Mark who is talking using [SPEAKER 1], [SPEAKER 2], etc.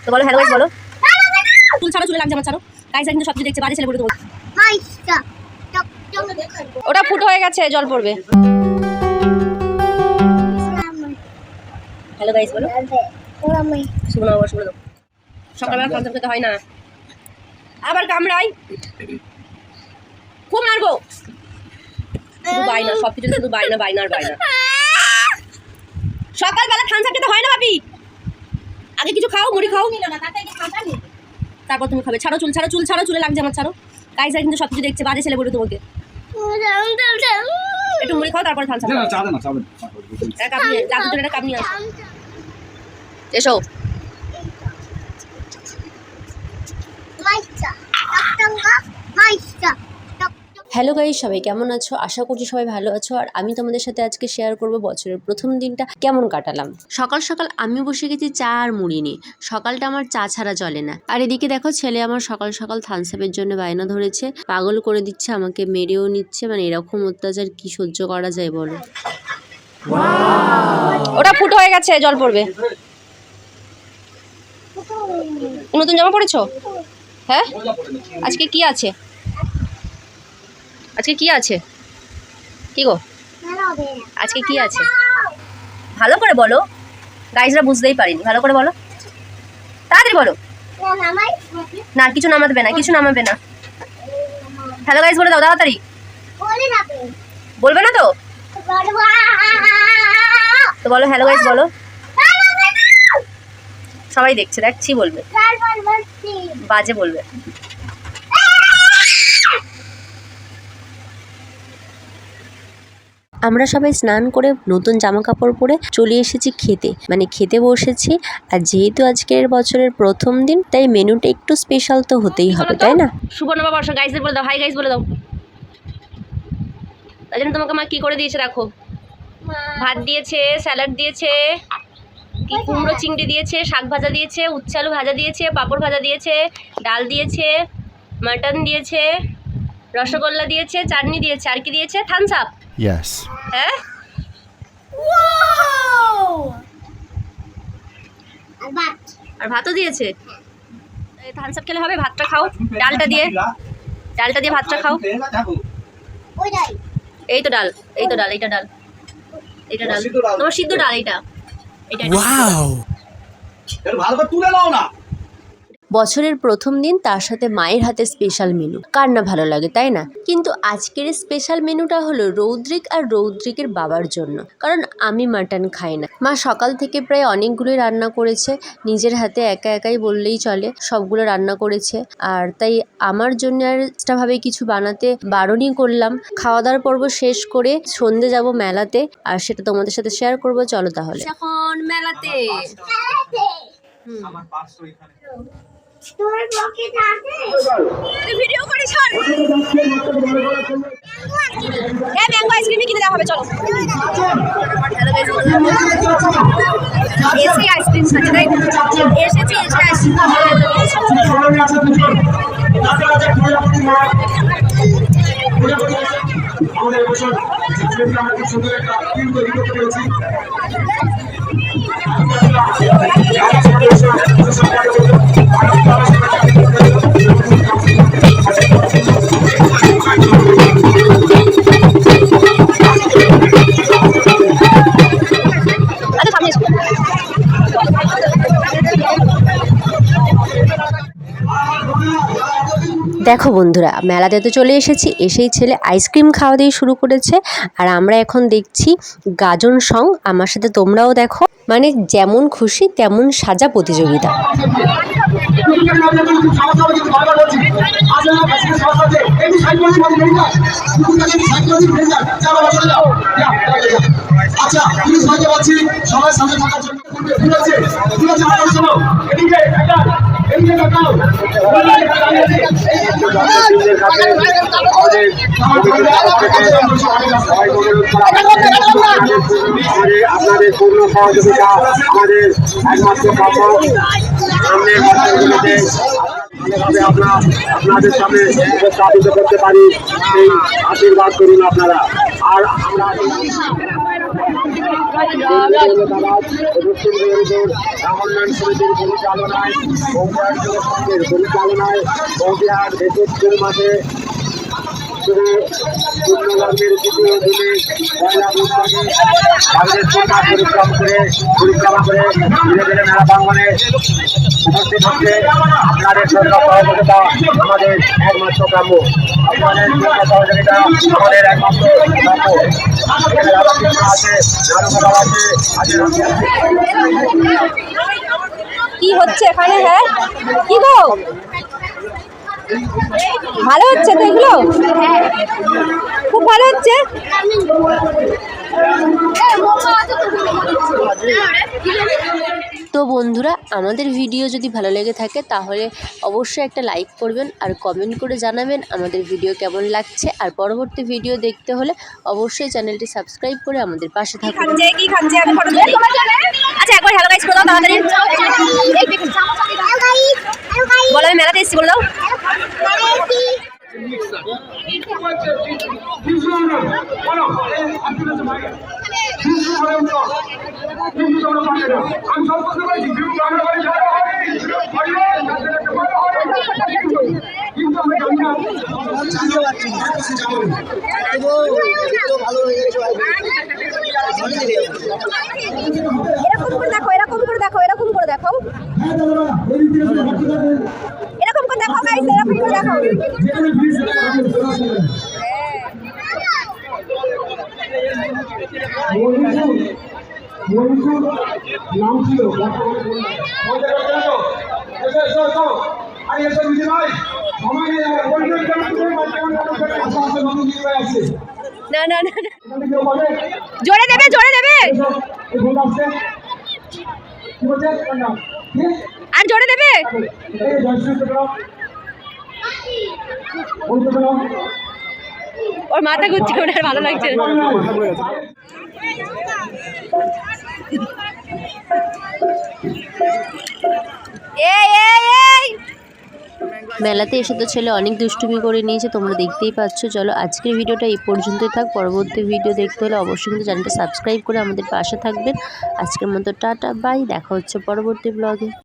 [SPEAKER 1] তো বলো hello guys বলো। চুল ছাড়ো, চুলে লাগছে আমার ছাড়ো। গাইস কিন্তু সব কিছু দেখছে, বাজে ছেলে বলে দেবো। ওটা ফুটো হয়ে গেছে, জল পড়বে। হ্যালো গাইস বলো। শুনো শুনো, সকালবেলা খাওয়া খেতে হয় না, আবার কামড়াই, খুব মারবো। শুধু বাইনা, সব কিছু শুধু বাইনা বাইনা আর বাইনা। সকালবেলা থানসাপ খেতে হয় না ভাবি, আগে কিছু খাও, মুড়ি খাও, তারপর তুমি খাবে। ছাড়ো চুল, ছাড়ো চুল, ছাড়ো চুলে লাগছে আমার ছাড়ো। গাইস কিন্তু সব কিছু দেখছে, বাজে ছেলে বলে তোমাকে। একটু মুড়ি খাও, তারপরে থানসাপ খাও। এক কাপ নিয়ে, জাদু একটা কাপ নিয়ে আসো। এসো। হ্যালো গাইস, সবাই কেমন আছো? আশা করছি সবাই ভালো আছো। আর আমি তোমাদের সাথে আজকে শেয়ার করব বছরের প্রথম দিনটা কেমন কাটালাম। সকাল সকাল আমি বসে গেছি চা আর মুড়ি নিয়ে। সকালটা আমার চা ছাড়া চলে না। আর এদিকে দেখো ছেলে আমার সকাল সকাল থানসাপের জন্য বায়না ধরেছে, পাগল করে দিচ্ছে, আমাকে মেরেও নিচ্ছে। মানে এরকম অত্যাচার কি সহ্য করা যায় বলো? ওটা ফুটো হয়ে গেছে, জল পড়বে। নতুন জামা পরেছো? হ্যাঁ, আজকে কি আছে? আজকে কি আছে? কি গো আজকে কি আছে? ভালো করে বলো, গাইজরা বুঝতেই পারিনি, ভালো করে বলো, তাড়াতাড়ি বলো। না কিছু নামাবে না, কিছু নামাবে না। হ্যালো গাইজ বলে দাও তাড়াতাড়ি। বলবে না তো? তো বলো হ্যালো গাইজ বলো। সবাই দেখছে, দেখছি বলবে, বাজে বলবে। আমরা সবাই স্নান করে নতুন জামা কাপড় পরে চলে এসেছি খেতে, মানে খেতে বসেছি। আর যেহেতু আজকের বছরের প্রথম দিন, তাই মেনুটা একটু স্পেশাল তো হতেই হবে, তাই না? শুভ নববর্ষ গাইসদের বলে দাও, হাই গাইস বলে দাও। তাই জন্য তোমাকে মা কি করে দিয়েছে দেখো, ভাত দিয়েছে, স্যালাড দিয়েছে, কি কুমড়ো চিংড়ি দিয়েছে, শাক ভাজা দিয়েছে, উচ্ছে আলু ভাজা দিয়েছে, পাঁপড় ভাজা দিয়েছে, ডাল দিয়েছে, মাটন দিয়েছে, রসগোল্লা দিয়েছে, চাটনি দিয়েছে, আর কি দিয়েছে? Thums Up.
[SPEAKER 2] Yes.
[SPEAKER 1] হ্যাঁ, আর ভাতও দিয়েছে। থামস আপ খেলে হবে, ভাতটা খাও, ডালটা দিয়ে ভাতটা খাও। এই তো ডাল, এই তো ডাল, এইটা ডাল, এইটা ডাল, তোমার সিদ্ধ ডাল, এইটা
[SPEAKER 2] Wow.
[SPEAKER 3] ভালো করে তুলে নাও না।
[SPEAKER 1] বছরের প্রথম দিন, তার সাথে মায়ের হাতে স্পেশাল মেনু, কার না ভালো লাগে তাই না? কিন্তু আজকের স্পেশাল মেনুটা হলো রৌদ্রিক আর রৌদ্রিকের বাবার জন্য, কারণ আমি মাটন খাই না। মা সকাল থেকে প্রায় অনেকগুলোই রান্না করেছে, নিজের হাতে একা একাই বললেই চলে, সবগুলো রান্না করেছে। আর তাই আমার জন্য আর এক্সট্রাভাবে কিছু বানাতে বারণই করলাম। খাওয়া দাওয়ার পর্ব শেষ করে সন্ধে যাব মেলাতে, আর সেটা তোমাদের সাথে শেয়ার করব। চলো তাহলে এখন মেলাতে। ভিডিও করে ছাড়, এই ম্যাঙ্গো আইসক্রিম কিনে দেওয়া হবে, চলো। এসে আইসক্রিম খাচ্ছি, তাই এসেছি, এসে আইসক্রিম
[SPEAKER 3] আমাদের এবছর আমরা খুব সুন্দর একটা টিম তৈরি করতে পেরেছি।
[SPEAKER 1] দেখো বন্ধুরা, মেলাতে তো চলে এসেছি, এসেই ছেলে আইসক্রিম খাওয়া দিয়ে শুরু করেছে। আর আমরা এখন দেখছি গাজন সং, আমার সাথে তোমরাও দেখো। মানে যেমন খুশি তেমন সাজা প্রতিযোগিতা।
[SPEAKER 3] আচ্ছা, পুলিশ ভাইকে বলছি সবাই সামনে থাকার জন্য। ঠিক আছে, ঠিক আছে, আমার শোনো, এদিকে একটা এদিকে তাকাও। আপনাদের পূর্ণ সহযোগিতা আমাদের একমাত্র প্রাপ্য। সামনের বছরগুলোতে আপনাদের সামনে উপস্থাপিত করতে পারি, সেই আশীর্বাদ করুন আপনারা। আর আমরা উন্নয়ন সমিতির পরিচালনায় পঞ্চায়েত সংঘের পরিচালনায় বৌদিহাট বেসরকারি মাঠে পূর্ণবর্গের দ্বিতীয় দিনে পয়লা বৈশাখে আমাদের সরকার পরিক্রমা করে ধীরে ধীরে মেলা প্রাঙ্গনে উপস্থিত হচ্ছে। আপনাদের সরকার সহযোগিতা আমাদের একমাত্র কাম্য, আপনাদের সরকার সহযোগিতা আমাদের একমাত্র কাম্য। এখানে রাধাকৃষ্ণ আছে, নারুকলা আছে,
[SPEAKER 2] কি হচ্ছে এখানে? হ্যাঁ কি গো, ভালো হচ্ছে তো এগুলো? খুব ভালো হচ্ছে।
[SPEAKER 1] তো বন্ধুরা, আমাদের ভিডিও যদি ভালো লেগে থাকে তাহলে অবশ্যই একটা লাইক করবেন আর কমেন্ট করে জানাবেন আমাদের ভিডিও কেমন লাগছে। আর পরবর্তী ভিডিও দেখতে হলে অবশ্যই চ্যানেলটি সাবস্ক্রাইব করে আমাদের পাশে থাকুন।
[SPEAKER 2] কি খাচ্ছে আমি ফটো তুলি। আচ্ছা একবার হ্যালো গাইস বলো তাড়াতাড়ি। বলো আমি মেলাতে এসেছি বলো। এরকম করে দেখো, এরকম করে দেখো, এরকম করে দেখো, এরকম করে দেখো গাইস, এরকম করে দেখো।
[SPEAKER 3] নাম ছিল
[SPEAKER 2] না না না, জোরে দেবে, জোরে দেবে, আর জোরে দেবে। ওর মাথা ঘুরছে, ওনার ভালো লাগছে।
[SPEAKER 1] মেলাতে এসে তো ছেলে অনেক দুষ্টুমি করে নিয়েছে, তোমরা দেখতেই পাচ্ছ। চলো আজকের ভিডিওটা এই পর্যন্তই থাক। পরবর্তী ভিডিও দেখতে হলে অবশ্যই কিন্তু চ্যানেলটা সাবস্ক্রাইব করে আমাদের পাশে থাকবেন। আজকের মতো টাটা বাই, দেখা হচ্ছে পরবর্তী ব্লগে।